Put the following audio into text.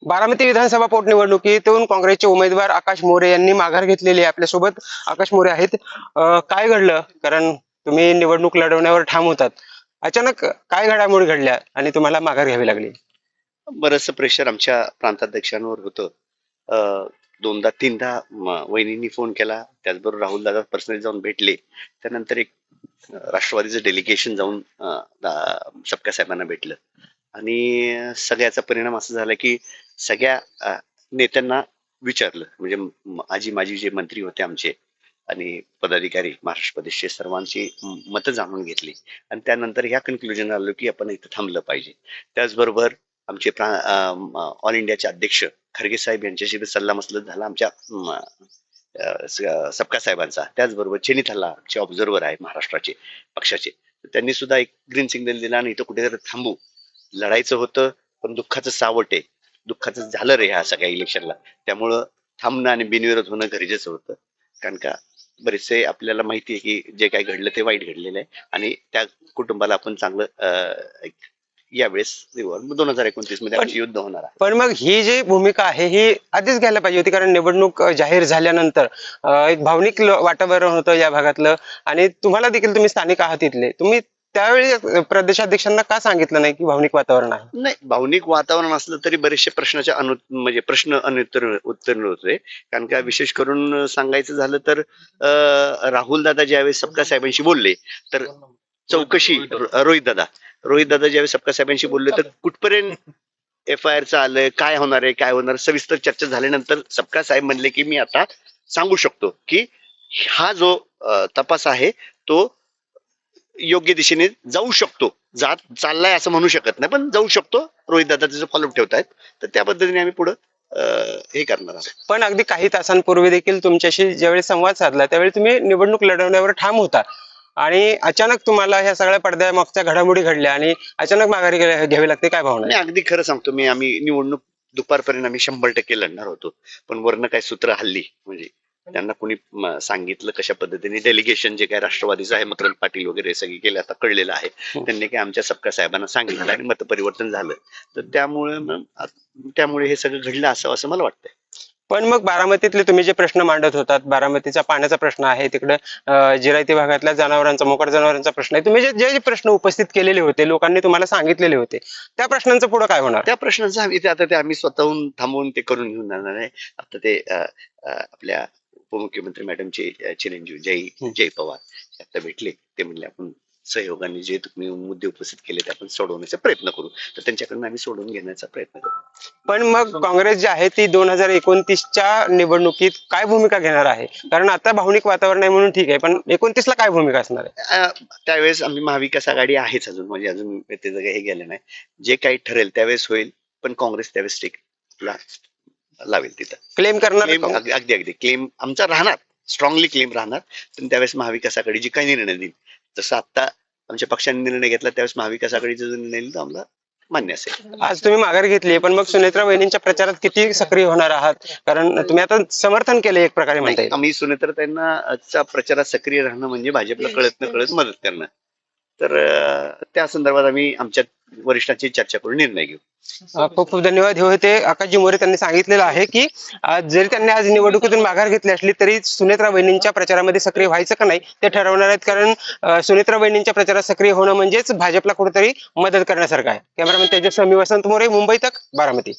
बारामती विधानसभा पोटनिवडणुकीतून काँग्रेसचे उमेदवार आकाश मोरे यांनी माघार घेतलेली आहे. आपल्यासोबत आकाश मोरे आहेत. काय घडलं? कारण तुम्ही निवडणूक लढवण्यावर ठाम होतात. अचानक काय घडामोडी घडल्या आणि तुम्हाला माघार घ्यावी लागली? बरंचसं प्रेशर आमच्या प्रांताध्यक्षांवर होतं. दोनदा तीनदा वहिनींनी फोन केला, त्याचबरोबर राहुल दादा पर्सनली जाऊन भेटले. त्यानंतर एक राष्ट्रवादीचं डेलिगेशन जाऊन सपकाळ साहेबांना भेटलं आणि सगळ्याचा परिणाम असा झाला की सगळ्या नेत्यांना विचारलं, म्हणजे आजी माजी जे मंत्री होते आमचे आणि पदाधिकारी महाराष्ट्र प्रदेशचे सर्वांची मतं जाणून घेतली आणि त्यानंतर ह्या कन्क्लुजन आलो की आपण इथं थांबलं पाहिजे. त्याचबरोबर आमचे ऑल इंडियाचे अध्यक्ष खरगे साहेब यांच्याशी सल्ला मसलत झाला आमच्या सपकाळ साहेबांचा. त्याचबरोबर चेनीथाला जे ऑब्झर्व्हर आहे महाराष्ट्राचे पक्षाचे, त्यांनी सुद्धा एक ग्रीन सिग्नल दिला आणि इथं कुठेतरी थांबू, लढायचं होतं पण दुःखाचं सावट आहे, दुःखाचं झालं रे ह्या सगळ्या इलेक्शनला, त्यामुळं थांबणं आणि बिनविरोध होणं गरजेचं होतं. कारण का बरेचसे आपल्याला माहिती आहे की जे काही घडलं ते वाईट घडलेलं आहे आणि त्या कुटुंबाला आपण चांगलं यावेळेस 2029 मध्ये आमचे युद्ध होणार आहे. पण मग ही जी भूमिका आहे ही आधीच घ्यायला पाहिजे होती, कारण निवडणूक जाहीर झाल्यानंतर एक भावनिक वातावरण होतं या भागातलं आणि तुम्हाला देखील, तुम्ही स्थानिक आहात इथले, तुम्ही त्यावेळी प्रदेशाध्यक्षांना का सांगितलं नाही की भावनिक वातावरण आहे? नाही, भावनिक वातावरण असलं तरी बरेचसे प्रश्नाच्या म्हणजे प्रश्न उत्तर होते. कारण का विशेष करून सांगायचं झालं तर राहुल दादा ज्यावेळेस सपकाळ साहेबांशी बोलले तर चौकशी, रोहित दादा ज्यावेळेस सपकाळ साहेबांशी बोलले तर कुठपर्यंत FIR आलंय, काय होणार आहे, काय होणार, सविस्तर चर्चा झाल्यानंतर सपकाळ साहेब म्हणले की मी आता सांगू शकतो की हा जो तपास आहे तो योग्य दिशेने जाऊ शकतो, चाललाय असं म्हणू शकत नाही पण जाऊ शकतो. रोहित दादा त्याचं फॉलोअप ठेवतायत, तर त्या पद्धतीने आम्ही पुढे हे करणार आहोत. पण अगदी काही तासांपूर्वी देखील तुमच्याशी ज्यावेळी संवाद साधला त्यावेळी तुम्ही निवडणूक लढवण्यावर ठाम होता आणि अचानक तुम्हाला ह्या सगळ्या पडद्यामागच्या घडामोडी घडल्या आणि अचानक माघारी घ्यावी लागते, काय भावना? नाही, अगदी खरं सांगतो मी, आम्ही निवडणूक दुपारपर्यंत आम्ही 100% लढणार होतो, पण वरनं काय सूत्र हल्ली, म्हणजे त्यांना कोणी सांगितलं कशा पद्धतीने डेलिगेशन जे काय राष्ट्रवादीचं आहे, मकरंद पाटील वगैरे सगळे गेले, आता कळलेलं आहे. त्यांनी काय आमच्या सपकाळ साहेबांना सांगितलं आणि मतपरिवर्तन झालं, तर त्यामुळे हे सगळं घडलं असं मला वाटतंय. पण मग बारामतीतले तुम्ही जे प्रश्न मांडत होतात, बारामतीचा पाण्याचा प्रश्न आहे, तिकडे जिरायती भागातल्या जनावरांचा, मोकाट जनावरांचा प्रश्न आहे, तुम्ही जे प्रश्न उपस्थित केलेले होते, लोकांनी तुम्हाला सांगितलेले होते, त्या प्रश्नांचं पुढे काय होणार? त्या प्रश्नांचं आम्ही स्वतःहून थांबवून ते करून घेऊन जाणार आहे. आता ते आपल्या उपमुख्यमंत्री मॅडमचे चिरंजीव जय पवार आता भेटले, ते म्हणले आपण सहयोगाने जे तुम्ही मुद्दे उपस्थित केले ते आपण सोडवण्याचा प्रयत्न करू, तर त्यांच्याकडून आम्ही सोडवून घेण्याचा प्रयत्न करू. पण मग काँग्रेस जी आहे ती 2029च्या निवडणुकीत काय भूमिका घेणार आहे? कारण आता भावनिक वातावरण आहे म्हणून ठीक आहे, पण 29ला काय भूमिका असणार आहे? त्यावेळेस आम्ही महाविकास आघाडी आहेच अजून, म्हणजे अजून त्याचं काही हे गेलं नाही. जे काही ठरेल त्यावेळेस होईल, पण काँग्रेस त्यावेळेस लावेल तिथं क्लेम करणार? अगदी क्लेम आमचा राहणार, स्ट्रॉंगली क्लेम राहणार. पण त्यावेळेस महाविकास आघाडी जी काही निर्णय देईल, जसं आता आमच्या पक्षाने निर्णय घेतला त्यावेळेस महाविकास आघाडीचा जो निर्णय तो आम्हाला मान्य असेल. आज तुम्ही माघार घेतली, पण मग सुनेत्रा वहिनींच्या प्रचारात किती सक्रिय होणार आहात? कारण तुम्ही आता समर्थन केलं एक प्रकारे म्हणता येईल. आम्ही सुनेत्राताईंना प्रचारात सक्रिय राहणं म्हणजे भाजपला कळत न कळत मदत करणं, तर त्या संदर्भात आम्ही आमच्या वरिष्ठांची चर्चा करून निर्णय घेऊ. खूप खूप धन्यवाद. हे होते आकाशजी मोरे. त्यांनी सांगितलेलं आहे की जरी त्यांनी आज निवडणुकीतून माघार घेतली असली तरी सुनेत्रा वहिनींच्या प्रचारामध्ये सक्रिय व्हायचं का नाही ते ठरवणार आहेत, कारण सुनेत्रा वहिनींच्या प्रचारात सक्रिय होणं म्हणजेच भाजपला कुठेतरी मदत करण्यासारखं आहे. कॅमेरामॅन तेजस मी वसंत मोरे, मुंबई तक, बारामती.